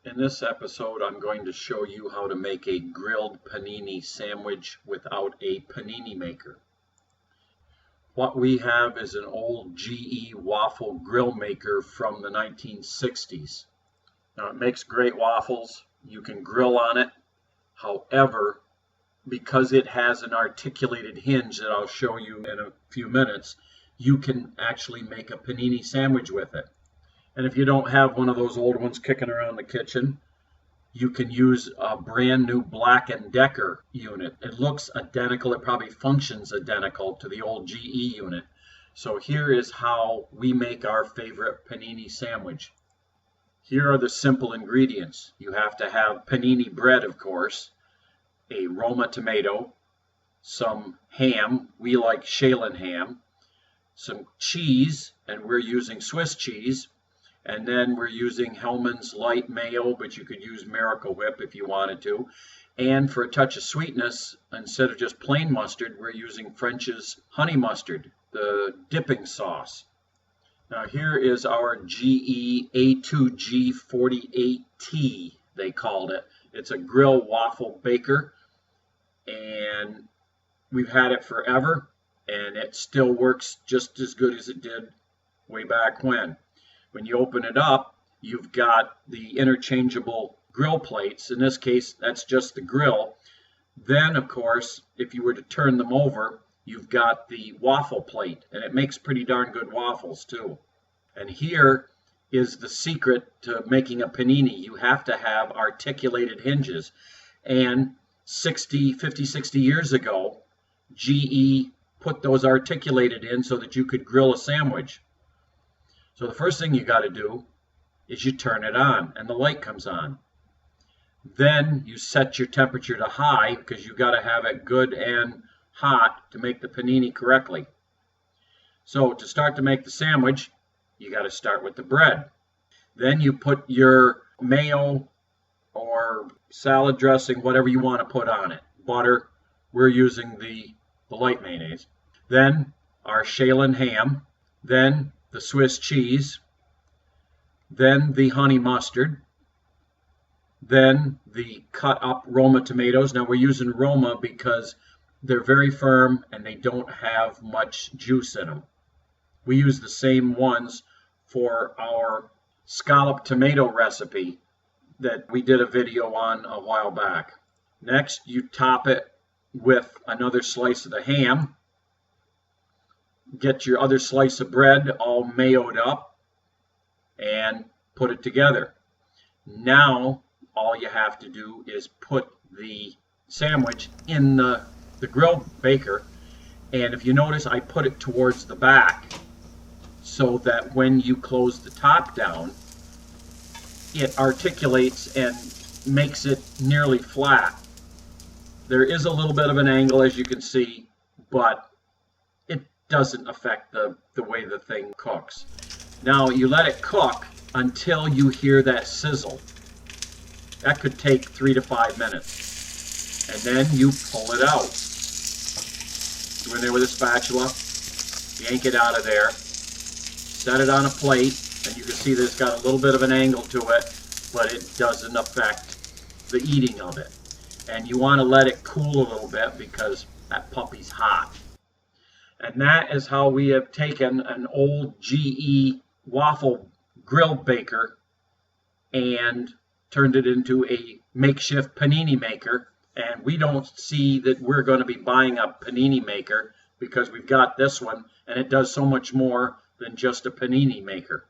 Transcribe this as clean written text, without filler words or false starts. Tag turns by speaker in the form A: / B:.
A: In this episode, I'm going to show you how to make a grilled panini sandwich without a panini maker. What we have is an old GE Waffle grill maker from the 1960s. Now, it makes great waffles. You can grill on it. However, because it has an articulated hinge that I'll show you in a few minutes, you can actually make a panini sandwich with it. And if you don't have one of those old ones kicking around the kitchen, you can use a brand new Black & Decker unit. It looks identical. It probably functions identical to the old GE unit. So here is how we make our favorite panini sandwich. Here are the simple ingredients. You have to have panini bread, of course, a Roma tomato, some ham. We like Shalen ham, some cheese, and we're using Swiss cheese. And then we're using Hellmann's light mayo, but you could use Miracle Whip if you wanted to. And for a touch of sweetness, instead of just plain mustard, we're using French's honey mustard, the dipping sauce. Now here is our GE A2G48T, they called it. It's a grill waffle baker, and we've had it forever, and it still works just as good as it did way back when. When you open it up, you've got the interchangeable grill plates. In this case, that's just the grill. Then, of course, if you were to turn them over, you've got the waffle plate, and it makes pretty darn good waffles too. And here is the secret to making a panini. You have to have articulated hinges. And 50, 60 years ago, GE put those articulated in so that you could grill a sandwich. So the first thing you got to do is you turn it on and the light comes on. Then you set your temperature to high because you got to have it good and hot to make the panini correctly. So to start to make the sandwich, you got to start with the bread. Then you put your mayo or salad dressing, whatever you want to put on it. Butter, we're using the light mayonnaise. Then our Shalen ham. Then the Swiss cheese, then the honey mustard, then the cut up Roma tomatoes. Now we're using Roma because they're very firm and they don't have much juice in them. We use the same ones for our scallop tomato recipe that we did a video on a while back. Next, you top it with another slice of the ham. Get your other slice of bread all mayoed up and put it together. Now all you have to do is put the sandwich in the grill baker, and if you notice, I put it towards the back so that when you close the top down, it articulates and makes it nearly flat. There is a little bit of an angle, as you can see, but doesn't affect the way the thing cooks. Now you let it cook until you hear that sizzle. That could take 3 to 5 minutes. And then you pull it out. Go in there with a spatula, yank it out of there, set it on a plate, and you can see that it's got a little bit of an angle to it, but it doesn't affect the eating of it. And you want to let it cool a little bit because that puppy's hot. And that is how we have taken an old GE waffle grill baker and turned it into a makeshift panini maker. And we don't see that we're going to be buying a panini maker because we've got this one and it does so much more than just a panini maker.